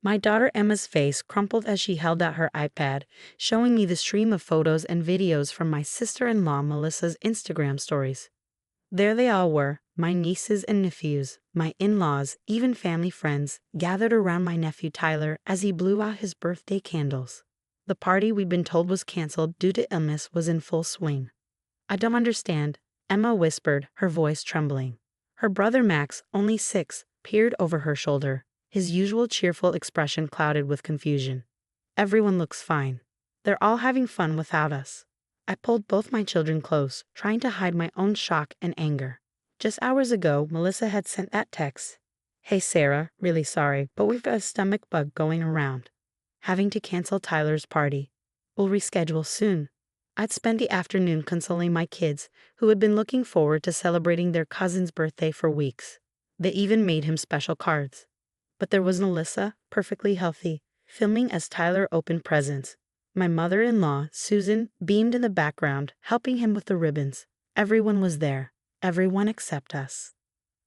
My daughter Emma's face crumpled as she held out her iPad, showing me the stream of photos and videos from my sister-in-law Melissa's Instagram stories. There they all were, my nieces and nephews, my in-laws, even family friends, gathered around my nephew Tyler as he blew out his birthday candles. The party we'd been told was canceled due to illness was in full swing. "I don't understand," Emma whispered, her voice trembling. Her brother Max, only 6, peered over her shoulder, his usual cheerful expression clouded with confusion. "Everyone looks fine. They're all having fun without us." I pulled both my children close, trying to hide my own shock and anger. Just hours ago, Melissa had sent that text. "Hey Sarah, really sorry, but we've got a stomach bug going around. Having to cancel Tyler's party. We'll reschedule soon." I'd spent the afternoon consoling my kids, who had been looking forward to celebrating their cousin's birthday for weeks. They even made him special cards. But there was Melissa, perfectly healthy, filming as Tyler opened presents. My mother-in-law, Susan, beamed in the background, helping him with the ribbons. Everyone was there. Everyone except us.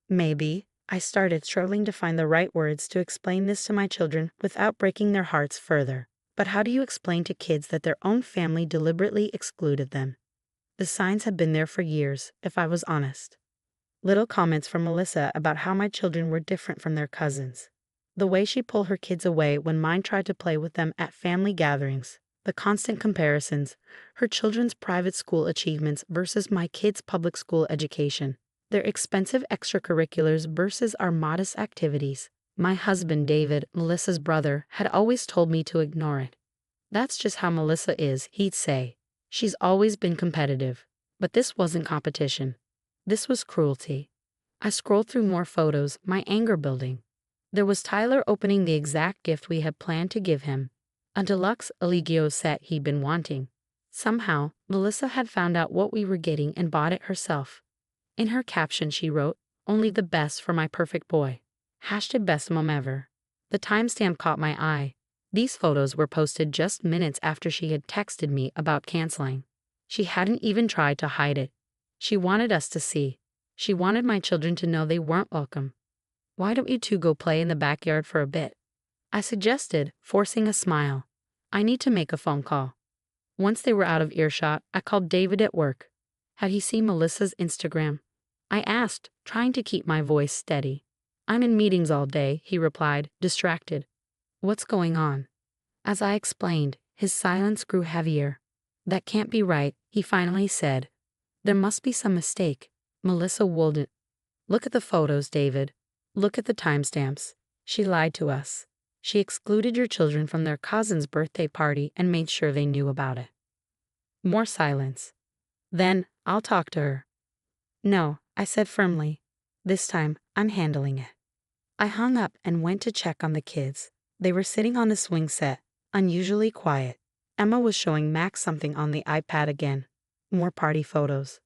Maybe, I started struggling to find the right words to explain this to my children without breaking their hearts further. But how do you explain to kids that their own family deliberately excluded them? The signs had been there for years, if I was honest. Little comments from Melissa about how my children were different from their cousins. The way she pulled her kids away when mine tried to play with them at family gatherings. The constant comparisons. Her children's private school achievements versus my kids' public school education. Their expensive extracurriculars versus our modest activities. My husband, David, Melissa's brother, had always told me to ignore it. "That's just how Melissa is," he'd say. "She's always been competitive." But this wasn't competition. This was cruelty. I scrolled through more photos, my anger building. There was Tyler opening the exact gift we had planned to give him. A deluxe Eligio set he'd been wanting. Somehow, Melissa had found out what we were getting and bought it herself. In her caption she wrote, "Only the best for my perfect boy. #best mom ever." The timestamp caught my eye. These photos were posted just minutes after she had texted me about canceling. She hadn't even tried to hide it. She wanted us to see. She wanted my children to know they weren't welcome. "Why don't you two go play in the backyard for a bit?" I suggested, forcing a smile. "I need to make a phone call." Once they were out of earshot, I called David at work. Had he seen Melissa's Instagram? I asked, trying to keep my voice steady. "I'm in meetings all day," he replied, distracted. "What's going on?" As I explained, his silence grew heavier. "That can't be right," he finally said. "There must be some mistake." Melissa wouldn't. "Look at the photos, David. Look at the timestamps. She lied to us. She excluded your children from their cousin's birthday party and made sure they knew about it." More silence. "Then, I'll talk to her." "No," I said firmly. "This time, I'm handling it." I hung up and went to check on the kids. They were sitting on the swing set, unusually quiet. Emma was showing Max something on the iPad again. More party photos.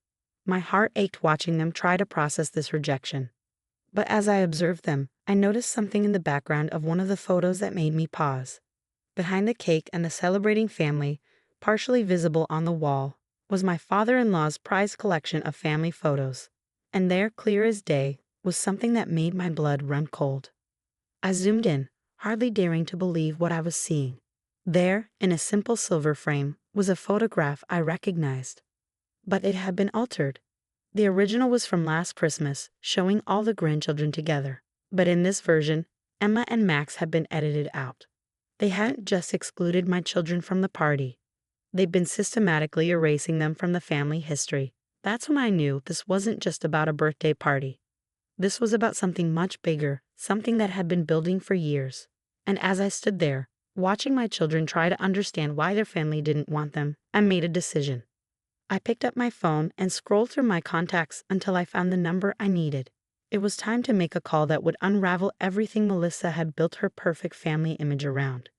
My heart ached watching them try to process this rejection. But as I observed them, I noticed something in the background of one of the photos that made me pause. Behind the cake and the celebrating family, partially visible on the wall, was my father-in-law's prized collection of family photos. And there, clear as day, was something that made my blood run cold. I zoomed in, hardly daring to believe what I was seeing. There, in a simple silver frame, was a photograph I recognized. But it had been altered. The original was from last Christmas, showing all the grandchildren together. But in this version, Emma and Max had been edited out. They hadn't just excluded my children from the party. They'd been systematically erasing them from the family history. That's when I knew this wasn't just about a birthday party. This was about something much bigger, something that had been building for years. And as I stood there, watching my children try to understand why their family didn't want them, I made a decision. I picked up my phone and scrolled through my contacts until I found the number I needed. It was time to make a call that would unravel everything Melissa had built her perfect family image around.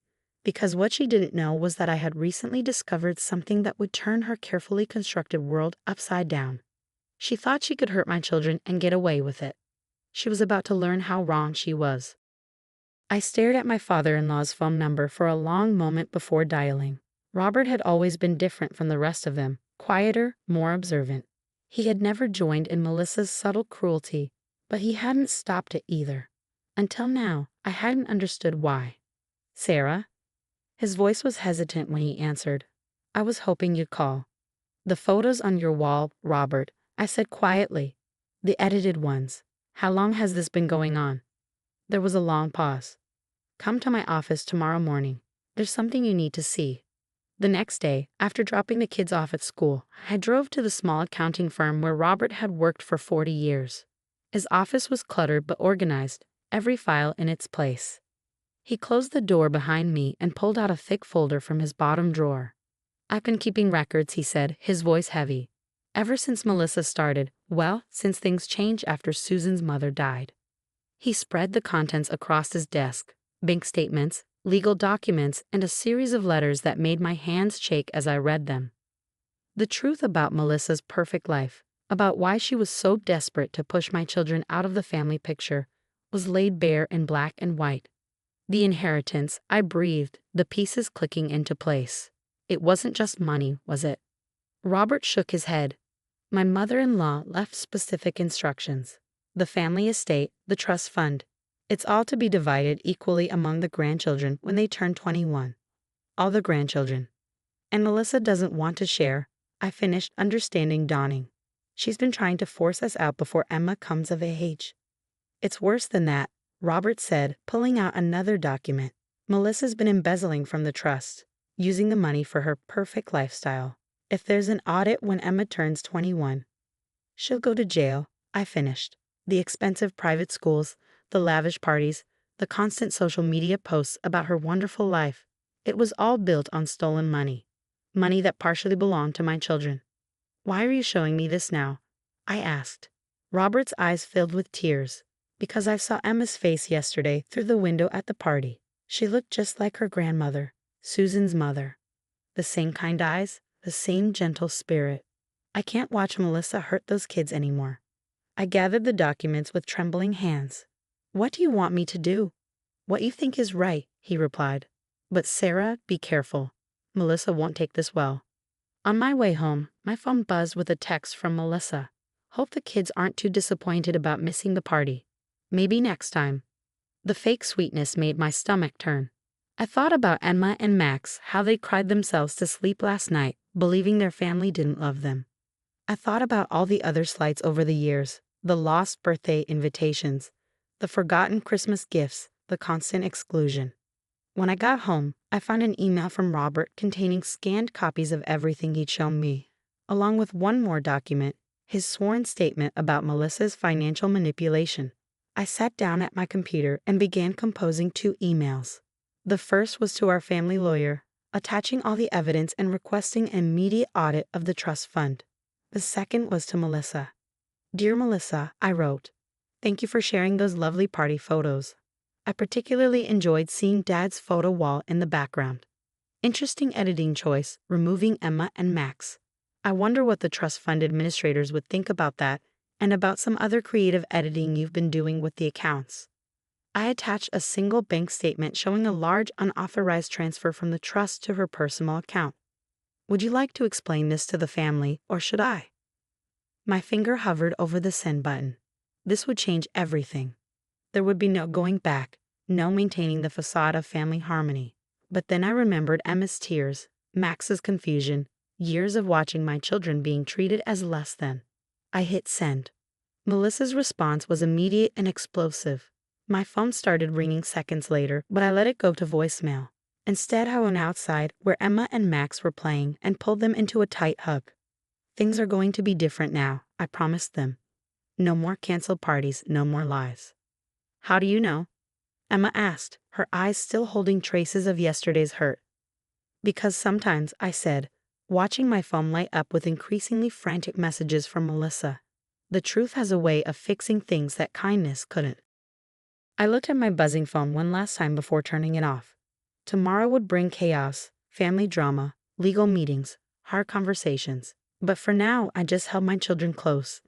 Because what she didn't know was that I had recently discovered something that would turn her carefully constructed world upside down. She thought she could hurt my children and get away with it. She was about to learn how wrong she was. I stared at my father-in-law's phone number for a long moment before dialing. Robert had always been different from the rest of them, quieter, more observant. He had never joined in Melissa's subtle cruelty, but he hadn't stopped it either. Until now, I hadn't understood why. Sarah? His voice was hesitant when he answered. I was hoping you'd call. The photos on your wall, Robert, I said quietly. The edited ones. How long has this been going on? There was a long pause. Come to my office tomorrow morning. There's something you need to see. The next day, after dropping the kids off at school, I drove to the small accounting firm where Robert had worked for 40 years. His office was cluttered but organized, every file in its place. He closed the door behind me and pulled out a thick folder from his bottom drawer. I've been keeping records, he said, his voice heavy. Ever since Melissa started, well, since things changed after Susan's mother died. He spread the contents across his desk, bank statements, legal documents, and a series of letters that made my hands shake as I read them. The truth about Melissa's perfect life, about why she was so desperate to push my children out of the family picture, was laid bare in black and white. The inheritance, I breathed, the pieces clicking into place. It wasn't just money, was it? Robert shook his head. My mother-in-law left specific instructions. The family estate, the trust fund. It's all to be divided equally among the grandchildren when they turn 21. All the grandchildren. And Melissa doesn't want to share. I finished, understanding dawning. She's been trying to force us out before Emma comes of age. It's worse than that, Robert said, pulling out another document. Melissa's been embezzling from the trust, using the money for her perfect lifestyle. If there's an audit when Emma turns 21, she'll go to jail, I finished. The expensive private schools, the lavish parties, the constant social media posts about her wonderful life. It was all built on stolen money. Money that partially belonged to my children. Why are you showing me this now? I asked. Robert's eyes filled with tears. Because I saw Emma's face yesterday through the window at the party. She looked just like her grandmother, Susan's mother. The same kind eyes, the same gentle spirit. I can't watch Melissa hurt those kids anymore. I gathered the documents with trembling hands. What do you want me to do? What you think is right, he replied. But Sarah, be careful. Melissa won't take this well. On my way home, my phone buzzed with a text from Melissa. Hope the kids aren't too disappointed about missing the party. Maybe next time. The fake sweetness made my stomach turn. I thought about Emma and Max, how they cried themselves to sleep last night, believing their family didn't love them. I thought about all the other slights over the years, the lost birthday invitations, the forgotten Christmas gifts, the constant exclusion. When I got home, I found an email from Robert containing scanned copies of everything he'd shown me, along with one more document, his sworn statement about Melissa's financial manipulation. I sat down at my computer and began composing 2 emails. The first was to our family lawyer, attaching all the evidence and requesting an immediate audit of the trust fund. The second was to Melissa. Dear Melissa, I wrote, thank you for sharing those lovely party photos. I particularly enjoyed seeing Dad's photo wall in the background. Interesting editing choice, removing Emma and Max. I wonder what the trust fund administrators would think about that and about some other creative editing you've been doing with the accounts. I attached a single bank statement showing a large unauthorized transfer from the trust to her personal account. Would you like to explain this to the family, or should I? My finger hovered over the send button. This would change everything. There would be no going back, no maintaining the facade of family harmony. But then I remembered Emma's tears, Max's confusion, years of watching my children being treated as less than. I hit send. Melissa's response was immediate and explosive. My phone started ringing seconds later, but I let it go to voicemail. Instead, I went outside, where Emma and Max were playing, and pulled them into a tight hug. Things are going to be different now, I promised them. No more canceled parties, no more lies. How do you know? Emma asked, her eyes still holding traces of yesterday's hurt. Because sometimes, I said, watching my phone light up with increasingly frantic messages from Melissa. The truth has a way of fixing things that kindness couldn't. I looked at my buzzing phone one last time before turning it off. Tomorrow would bring chaos, family drama, legal meetings, hard conversations. But for now, I just held my children close,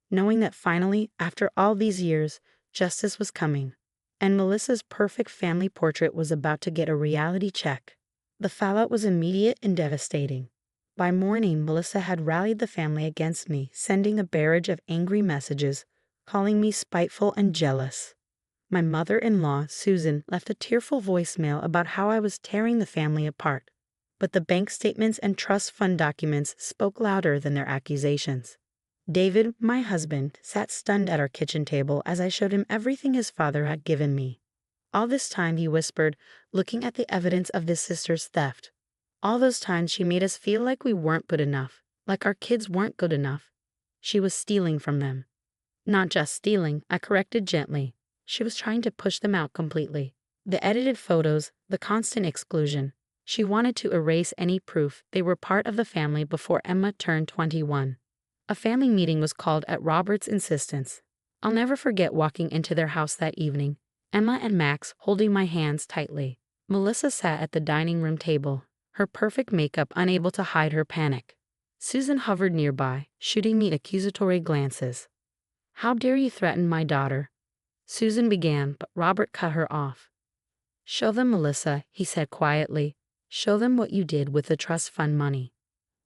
knowing that finally, after all these years, justice was coming, and Melissa's perfect family portrait was about to get a reality check. The fallout was immediate and devastating. By morning, Melissa had rallied the family against me, sending a barrage of angry messages, calling me spiteful and jealous. My mother-in-law, Susan, left a tearful voicemail about how I was tearing the family apart. But the bank statements and trust fund documents spoke louder than their accusations. David, my husband, sat stunned at our kitchen table as I showed him everything his father had given me. All this time, he whispered, looking at the evidence of his sister's theft. All those times she made us feel like we weren't good enough, like our kids weren't good enough. She was stealing from them. Not just stealing, I corrected gently. She was trying to push them out completely. The edited photos, the constant exclusion. She wanted to erase any proof they were part of the family before Emma turned 21. A family meeting was called at Robert's insistence. I'll never forget walking into their house that evening, Emma and Max holding my hands tightly. Melissa sat at the dining room table, her perfect makeup unable to hide her panic. Susan hovered nearby, shooting me accusatory glances. "How dare you threaten my daughter?" Susan began, but Robert cut her off. "Show them, Melissa," he said quietly. "Show them what you did with the trust fund money."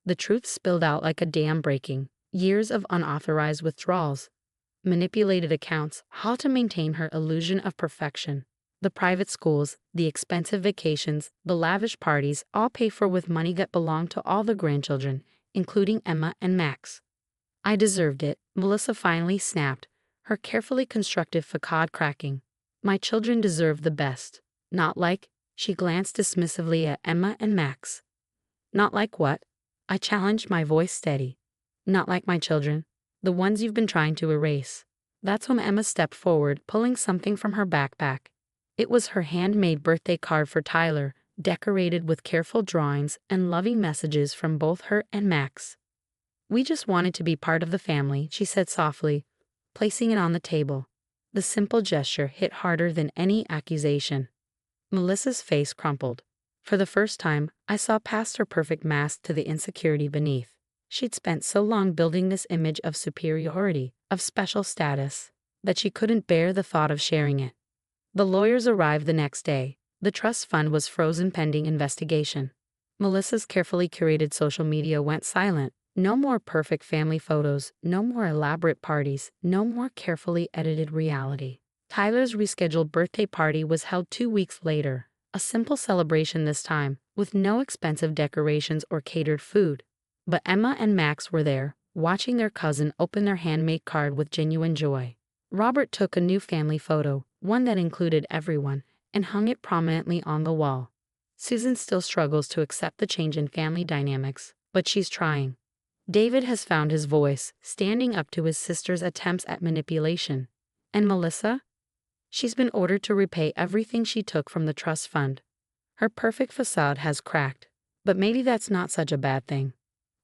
The truth spilled out like a dam breaking. Years of unauthorized withdrawals, manipulated accounts, how to maintain her illusion of perfection. The private schools, the expensive vacations, the lavish parties, all paid for with money that belonged to all the grandchildren, including Emma and Max. "I deserved it," Melissa finally snapped, her carefully constructed facade cracking. "My children deserve the best. Not like," she glanced dismissively at Emma and Max. "Not like what?" I challenged, my voice steady. "Not like my children. The ones you've been trying to erase." That's when Emma stepped forward, pulling something from her backpack. It was her handmade birthday card for Tyler, decorated with careful drawings and loving messages from both her and Max. "We just wanted to be part of the family," she said softly, placing it on the table. The simple gesture hit harder than any accusation. Melissa's face crumpled. For the first time, I saw past her perfect mask to the insecurity beneath. She'd spent so long building this image of superiority, of special status, that she couldn't bear the thought of sharing it. The lawyers arrived the next day. The trust fund was frozen pending investigation. Melissa's carefully curated social media went silent. No more perfect family photos, no more elaborate parties, no more carefully edited reality. Tyler's rescheduled birthday party was held 2 weeks later, a simple celebration this time, with no expensive decorations or catered food. But Emma and Max were there, watching their cousin open their handmade card with genuine joy. Robert took a new family photo, one that included everyone, and hung it prominently on the wall. Susan still struggles to accept the change in family dynamics, but she's trying. David has found his voice, standing up to his sister's attempts at manipulation. And Melissa? She's been ordered to repay everything she took from the trust fund. Her perfect facade has cracked, but maybe that's not such a bad thing.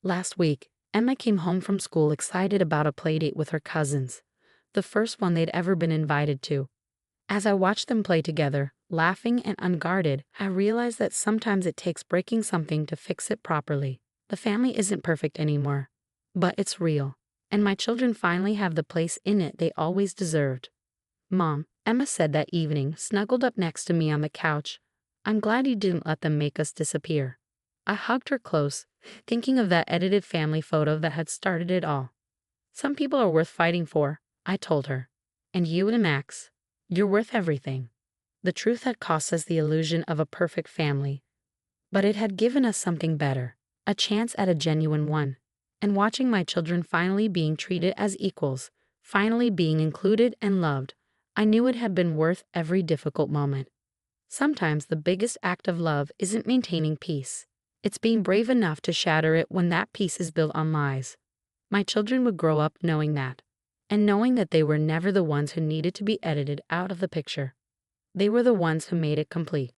Last week, Emma came home from school excited about a playdate with her cousins, the first one they'd ever been invited to. As I watched them play together, laughing and unguarded, I realized that sometimes it takes breaking something to fix it properly. The family isn't perfect anymore, but it's real, and my children finally have the place in it they always deserved. "Mom," Emma said that evening, snuggled up next to me on the couch, "I'm glad you didn't let them make us disappear." I hugged her close, thinking of that edited family photo that had started it all. "Some people are worth fighting for," I told her. "And you and Max, you're worth everything." The truth had cost us the illusion of a perfect family, but it had given us something better, a chance at a genuine one. And watching my children finally being treated as equals, finally being included and loved, I knew it had been worth every difficult moment. Sometimes the biggest act of love isn't maintaining peace. It's being brave enough to shatter it when that peace is built on lies. My children would grow up knowing that, and knowing that they were never the ones who needed to be edited out of the picture. They were the ones who made it complete.